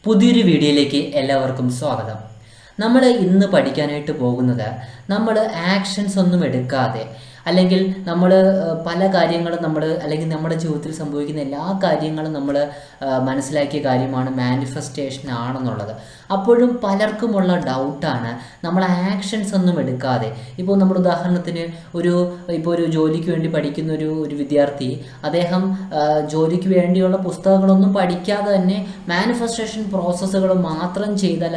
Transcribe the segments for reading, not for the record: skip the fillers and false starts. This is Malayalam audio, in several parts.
പുതിയൊരു വീഡിയോയിലേക്ക് എല്ലാവർക്കും സ്വാഗതം. നമ്മൾ ഇന്ന് പഠിക്കാനായിട്ട് പോകുന്നത് നമ്മൾ ആക്ഷൻസ് ഒന്നും എടുക്കാതെ അല്ലെങ്കിൽ നമ്മൾ പല കാര്യങ്ങളും അല്ലെങ്കിൽ നമ്മുടെ ജീവിതത്തിൽ സംഭവിക്കുന്ന എല്ലാ കാര്യങ്ങളും നമ്മൾ മനസ്സിലാക്കിയ കാര്യമാണ് മാനിഫെസ്റ്റേഷൻ ആണെന്നുള്ളത്. അപ്പോഴും പലർക്കുമുള്ള ഡൗട്ടാണ് നമ്മൾ ആക്ഷൻസ് ഒന്നും എടുക്കാതെ. ഇപ്പോൾ നമ്മൾ ഉദാഹരണത്തിന് ഇപ്പോൾ ഒരു ജോലിക്ക് വേണ്ടി പഠിക്കുന്ന ഒരു വിദ്യാർത്ഥി, അദ്ദേഹം ജോലിക്ക് വേണ്ടിയുള്ള പുസ്തകങ്ങളൊന്നും പഠിക്കാതെ തന്നെ മാനിഫെസ്റ്റേഷൻ പ്രോസസ്സുകൾ മാത്രം ചെയ്താൽ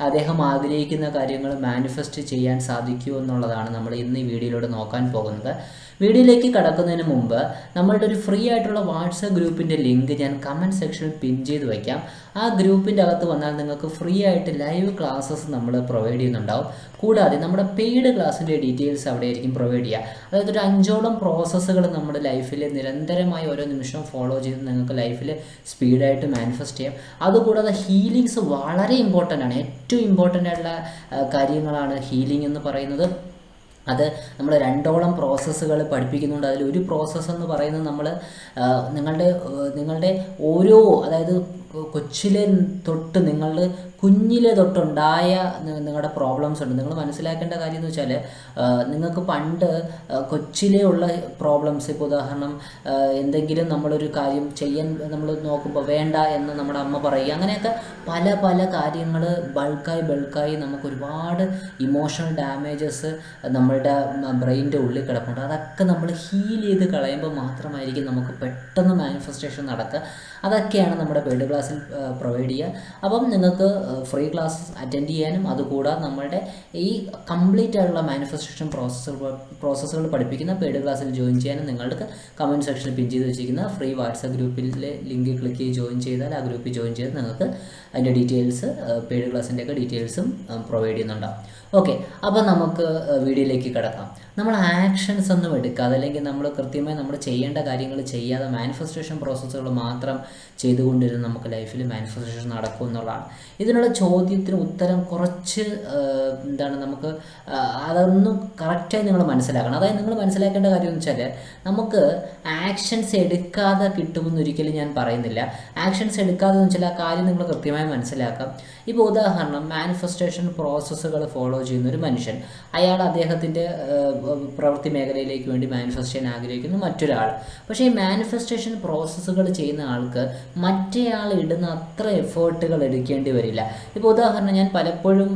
അദ്ദേഹം ആഗ്രഹിക്കുന്ന കാര്യങ്ങൾ മാനിഫെസ്റ്റ് ചെയ്യാൻ സാധിക്കൂ എന്നുള്ളതാണ് നമ്മൾ ഇന്ന് ഈ വീഡിയോയിലൂടെ നോക്കാൻ പോകുന്നത്. വീഡിയോയിലേക്ക് കടക്കുന്നതിന് മുമ്പ് നമ്മളുടെ ഒരു ഫ്രീ ആയിട്ടുള്ള വാട്സപ്പ് ഗ്രൂപ്പിൻ്റെ ലിങ്ക് ഞാൻ കമൻറ്റ് സെക്ഷനിൽ പിൻ ചെയ്ത് വയ്ക്കാം. ആ ഗ്രൂപ്പിൻ്റെ അകത്ത് വന്നാൽ നിങ്ങൾക്ക് ഫ്രീ ആയിട്ട് ലൈവ് ക്ലാസ്സസ് നമ്മൾ പ്രൊവൈഡ് ചെയ്യുന്നുണ്ടാവും. കൂടാതെ നമ്മുടെ പെയ്ഡ് ക്ലാസ്സിൻ്റെ ഡീറ്റെയിൽസ് അവിടെ ആയിരിക്കും പ്രൊവൈഡ് ചെയ്യുക. അതായത് ഒരു 5ഓളം പ്രോസസ്സുകൾ നമ്മുടെ ലൈഫിൽ നിരന്തരമായി ഓരോ നിമിഷവും ഫോളോ ചെയ്ത് നിങ്ങൾക്ക് ലൈഫിൽ സ്പീഡായിട്ട് മാനിഫെസ്റ്റ് ചെയ്യാം. അതുകൂടാതെ ഹീലിങ്സ് വളരെ ഇമ്പോർട്ടൻ്റ് ആണ്. ഏറ്റവും ഇമ്പോർട്ടൻ്റ് ആയിട്ടുള്ള കാര്യങ്ങളാണ് ഹീലിംഗ് എന്ന് പറയുന്നത്. അത് നമ്മൾ 2ഓളം പ്രോസസ്സുകൾ പഠിപ്പിക്കുന്നുണ്ട്. അതിലൊരു പ്രോസസ്സ് എന്ന് പറയുന്നത് നിങ്ങളുടെ ഓരോ, അതായത് കൊച്ചിലെ തൊട്ട് കുഞ്ഞിലെ തൊട്ടുണ്ടായ നിങ്ങളുടെ പ്രോബ്ലംസ് ഉണ്ട്. നിങ്ങൾ മനസ്സിലാക്കേണ്ട കാര്യം എന്ന് വെച്ചാൽ, നിങ്ങൾക്ക് പണ്ട് കൊച്ചിലെ ഉള്ള പ്രോബ്ലംസ്, ഇപ്പോൾ ഉദാഹരണം എന്തെങ്കിലും നമ്മളൊരു കാര്യം ചെയ്യാൻ നമ്മൾ നോക്കുമ്പോൾ വേണ്ട എന്ന് നമ്മുടെ അമ്മ പറയുക, അങ്ങനെയൊക്കെ പല പല കാര്യങ്ങൾ ബൾക്കായി നമുക്ക് ഒരുപാട് ഇമോഷണൽ ഡാമേജസ് നമ്മളുടെ ബ്രെയിനിൻ്റെ ഉള്ളിൽ കിടപ്പുണ്ട്. അതൊക്കെ നമ്മൾ ഹീൽ ചെയ്ത് കളയുമ്പോൾ മാത്രമായിരിക്കും നമുക്ക് പെട്ടെന്ന് മാനിഫെസ്റ്റേഷൻ നടക്കുക. അതൊക്കെയാണ് നമ്മുടെ പെയ്ഡ് ക്ലാസ്സിൽ പ്രൊവൈഡ് ചെയ്യുക. അപ്പം നിങ്ങൾക്ക് ഫ്രീ ക്ലാസ് അറ്റൻഡ് ചെയ്യാനും അതുകൂടാതെ നമ്മളുടെ ഈ കംപ്ലീറ്റ് ആയിട്ടുള്ള മാനിഫെസ്റ്റേഷൻ പ്രോസസ്സുകൾ പഠിപ്പിക്കുന്ന പെയ്ഡ് ക്ലാസ്സിൽ ജോയിൻ ചെയ്യാനും നിങ്ങൾക്ക് കമൻറ്റ് സെക്ഷനിൽ പിൻ ചെയ്ത് വെച്ചിരിക്കുന്ന ഫ്രീ വാട്സപ്പ് ഗ്രൂപ്പിലെ ലിങ്ക് ക്ലിക്ക് ചെയ്ത് ജോയിൻ ചെയ്താൽ ആ ഗ്രൂപ്പിൽ ജോയിൻ ചെയ്ത് നിങ്ങൾക്ക് അതിൻ്റെ ഡീറ്റെയിൽസ്, പെയ്ഡ് ക്ലാസ്സിൻ്റെയൊക്കെ ഡീറ്റെയിൽസും പ്രൊവൈഡ് ചെയ്യുന്നുണ്ടാവും. ഓക്കെ, അപ്പോൾ നമുക്ക് വീഡിയോയിലേക്ക് കിടക്കാം. നമ്മൾ ആക്ഷൻസ് ഒന്നും എടുക്കാതെ അല്ലെങ്കിൽ നമ്മൾ കൃത്യമായി നമ്മൾ ചെയ്യേണ്ട കാര്യങ്ങൾ ചെയ്യാതെ മാനിഫെസ്റ്റേഷൻ പ്രോസസ്സുകൾ മാത്രം ചെയ്തുകൊണ്ടിരുന്ന് നമുക്ക് ലൈഫിൽ മാനിഫെസ്റ്റേഷൻ നടക്കും എന്നുള്ളതാണ്. ഇതിനുള്ള ചോദ്യത്തിന് ഉത്തരം കുറച്ച് നമുക്ക് അതൊന്നും കറക്റ്റായി നിങ്ങൾ മനസ്സിലാക്കണം. അതായത് നിങ്ങൾ മനസ്സിലാക്കേണ്ട കാര്യം എന്ന് വെച്ചാൽ, നമുക്ക് ആക്ഷൻസ് എടുക്കാതെ കിട്ടുമെന്ന് ഒരിക്കലും ഞാൻ പറയുന്നില്ല. ആക്ഷൻസ് എടുക്കാതെ എന്ന് വെച്ചാൽ ആ കാര്യം നിങ്ങൾ കൃത്യമായി മനസ്സിലാക്കാം. ഇപ്പോൾ ഉദാഹരണം, മാനിഫെസ്റ്റേഷൻ പ്രോസസ്സുകൾ ഫോളോ ചെയ്യുന്ന ഒരു മനുഷ്യൻ, അയാൾ അദ്ദേഹത്തിൻ്റെ പ്രവൃത്തി മേഖലയിലേക്ക് വേണ്ടി മാനിഫെസ്റ്റ് ചെയ്യാൻ ആഗ്രഹിക്കുന്ന മറ്റൊരാൾ. പക്ഷേ ഈ മാനിഫെസ്റ്റേഷൻ പ്രോസസ്സുകൾ ചെയ്യുന്ന ആൾക്ക് മറ്റേയാൾ ഇടുന്ന അത്ര എഫേർട്ടുകൾ എടുക്കേണ്ടി വരില്ല. ഇപ്പോൾ ഉദാഹരണം, ഞാൻ പലപ്പോഴും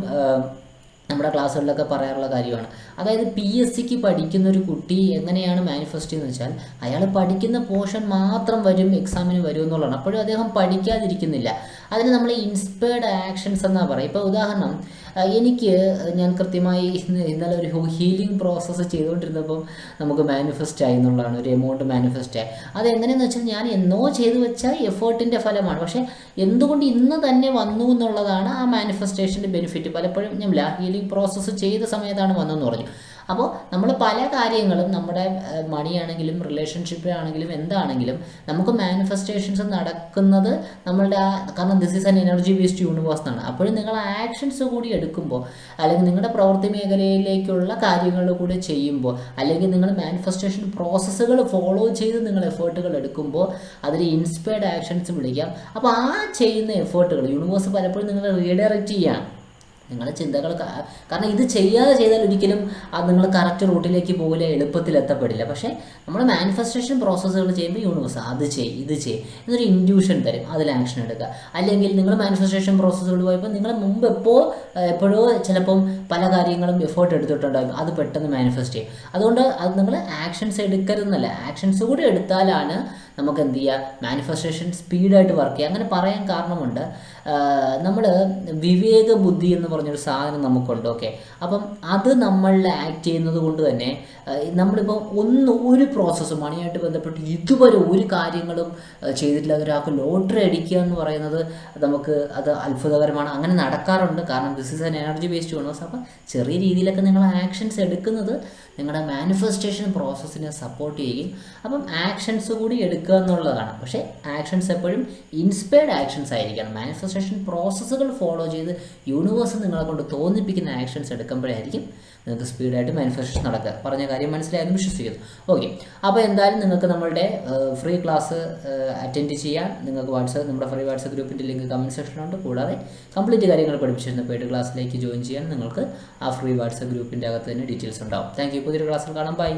നമ്മുടെ ക്ലാസ്സുകളിലൊക്കെ പറയാറുള്ള കാര്യമാണ്. അതായത് PSCക്ക് പഠിക്കുന്ന ഒരു കുട്ടി എങ്ങനെയാണ് മാനിഫെസ്റ്റ് ചെയ്യുന്നത് വെച്ചാൽ, അയാൾ പഠിക്കുന്ന പോർഷൻ മാത്രം എക്സാമിന് വരും എന്നുള്ളതാണ്. അപ്പോഴും അദ്ദേഹം പഠിക്കാതിരിക്കുന്നില്ല. അതിന് നമ്മൾ ഇൻസ്പയർഡ് ആക്ഷൻസ് എന്നാണ് പറയുക. ഇപ്പോൾ ഉദാഹരണം, ഞാൻ കൃത്യമായി ഇന്നലെ ഒരു ഹീലിംഗ് പ്രോസസ്സ് ചെയ്തുകൊണ്ടിരുന്നപ്പം നമുക്ക് മാനിഫെസ്റ്റ് ആയി എന്നുള്ളതാണ്, ഒരു എമൗണ്ട് മാനിഫെസ്റ്റ് ആയി. അതെങ്ങനെയെന്ന് വെച്ചാൽ, ഞാൻ എന്നോ ചെയ്തു വെച്ചാൽ എഫേർട്ടിൻ്റെ ഫലമാണ്. പക്ഷേ എന്തുകൊണ്ട് ഇന്ന് തന്നെ വന്നു എന്നുള്ളതാണ് ആ മാനിഫെസ്റ്റേഷൻ്റെ ബെനിഫിറ്റ്. പലപ്പോഴും ഞാൻ ഹീലിംഗ് പ്രോസസ്സ് ചെയ്ത സമയത്താണ് വന്നതെന്ന് പറഞ്ഞു. അപ്പോൾ നമ്മൾ പല കാര്യങ്ങളും, നമ്മുടെ മണിയാണെങ്കിലും റിലേഷൻഷിപ്പിലാണെങ്കിലും എന്താണെങ്കിലും നമുക്ക് മാനിഫെസ്റ്റേഷൻസ് നടക്കുന്നത് കാരണം this is an energy based universe എന്നാണ്. അപ്പോഴും നിങ്ങൾ ആക്ഷൻസ് കൂടി എടുക്കുമ്പോൾ, അല്ലെങ്കിൽ നിങ്ങളുടെ പ്രവൃത്തി മേഖലയിലേക്കുള്ള കാര്യങ്ങൾ കൂടി ചെയ്യുമ്പോൾ, അല്ലെങ്കിൽ നിങ്ങൾ മാനിഫെസ്റ്റേഷൻ പ്രോസസ്സുകൾ ഫോളോ ചെയ്ത് നിങ്ങൾ എഫേർട്ടുകൾ എടുക്കുമ്പോൾ അതിൽ ഇൻസ്പയർഡ് ആക്ഷൻസ് വിളിക്കാം. അപ്പോൾ ആ ചെയ്യുന്ന എഫേർട്ടുകൾ യൂണിവേഴ്സ് പലപ്പോഴും നിങ്ങൾ റീഡയറക്റ്റ് ചെയ്യാം നിങ്ങളുടെ ചിന്തകൾ. കാരണം ഇത് ചെയ്താൽ ഒരിക്കലും അത് നിങ്ങൾ കറക്റ്റ് റൂട്ടിലേക്ക് പോകില്ല, എളുപ്പത്തിൽ എത്തപ്പെടില്ല. പക്ഷേ നമ്മൾ മാനിഫെസ്റ്റേഷൻ പ്രോസസ്സുകൾ ചെയ്യുമ്പോൾ യൂണിവേഴ്സ് ഇത് ചെയ് എന്നൊരു ഇൻഡ്യൂഷൻ തരും, അതിൽ ആക്ഷൻ എടുക്കുക. അല്ലെങ്കിൽ നിങ്ങൾ മാനിഫെസ്റ്റേഷൻ പ്രോസസ്സുകൾ പോയപ്പോൾ നിങ്ങൾ മുമ്പ് എപ്പോഴോ ചിലപ്പം പല കാര്യങ്ങളും എഫേർട്ട് എടുത്തിട്ടുണ്ടാകും, അത് പെട്ടെന്ന് മാനിഫെസ്റ്റ് ചെയ്യും. അതുകൊണ്ട് അത് നിങ്ങൾ ആക്ഷൻസ് എടുക്കരുതെന്നല്ല, ആക്ഷൻസ് കൂടി എടുത്താലാണ് നമുക്ക് എന്ത് ചെയ്യുക, മാനിഫെസ്റ്റേഷൻ സ്പീഡായിട്ട് വർക്ക് ചെയ്യുക. അങ്ങനെ പറയാൻ കാരണമുണ്ട്, നമ്മൾ വിവേക ബുദ്ധി എന്ന് പറഞ്ഞൊരു സാധനം നമുക്കുണ്ട്. ഓക്കെ, അപ്പം അത് നമ്മളിൽ ആക്ട് ചെയ്യുന്നത് കൊണ്ട് തന്നെ നമ്മളിപ്പോൾ ഒരു പ്രോസസ്സ് മണിയായിട്ട് ബന്ധപ്പെട്ട് ഇതുവരെ ഒരു കാര്യങ്ങളും ചെയ്തിട്ടില്ല ഒരാൾക്ക് ലോട്ടറി അടിക്കുക എന്ന് പറയുന്നത് അത് അത്ഭുതകരമാണ്. അങ്ങനെ നടക്കാറുണ്ട്. കാരണം this is an energy based universe. അപ്പം ചെറിയ രീതിയിലൊക്കെ നിങ്ങൾ ആക്ഷൻസ് എടുക്കുന്നത് നിങ്ങളുടെ മാനിഫെസ്റ്റേഷൻ പ്രോസസ്സിനെ സപ്പോർട്ട് ചെയ്യും. അപ്പം ആക്ഷൻസ് കൂടി എടുക്കുക എടുക്കുക എന്നുള്ളതാണ്. പക്ഷേ ആക്ഷൻസ് എപ്പോഴും ഇൻസ്പയർഡ് ആക്ഷൻസ് ആയിരിക്കണം. മാനിഫെസ്റ്റേഷൻ പ്രോസസ്സുകൾ ഫോളോ ചെയ്ത് യൂണിവേഴ്സ് നിങ്ങളെ കൊണ്ട് തോന്നിപ്പിക്കുന്ന ആക്ഷൻസ് എടുക്കുമ്പോഴായിരിക്കും നിങ്ങൾക്ക് സ്പീഡായിട്ട് മാനിഫെസ്റ്റേഷൻ നടക്കുക. പറഞ്ഞ കാര്യം മനസ്സിലായെന്ന് വിശ്വസിക്കുന്നു. ഓക്കെ, അപ്പോൾ എന്തായാലും നിങ്ങൾക്ക് നമ്മളുടെ ഫ്രീ ക്ലാസ് അറ്റൻഡ് ചെയ്യാൻ നിങ്ങൾക്ക് നമ്മുടെ ഫ്രീ വാട്സപ്പ് ഗ്രൂപ്പിൻ്റെ ലിങ്ക് കമൻറ്റ് സെക്ഷനിലുണ്ട്. കൂടാതെ കംപ്ലീറ്റ് കാര്യങ്ങൾ പഠിപ്പിച്ചിരുന്ന പെയ്ഡ് ക്ലാസ്സിലേക്ക് ജോയിൻ ചെയ്യാൻ നിങ്ങൾക്ക് ആ ഫ്രീ വാട്സപ്പ് ഗ്രൂപ്പിൻ്റെ അകത്ത് തന്നെ ഡീറ്റെയിൽസ് ഉണ്ടാവും. Thank you. പുതിയൊരു ക്ലാസ്സിൽ കാണാം. ബൈ.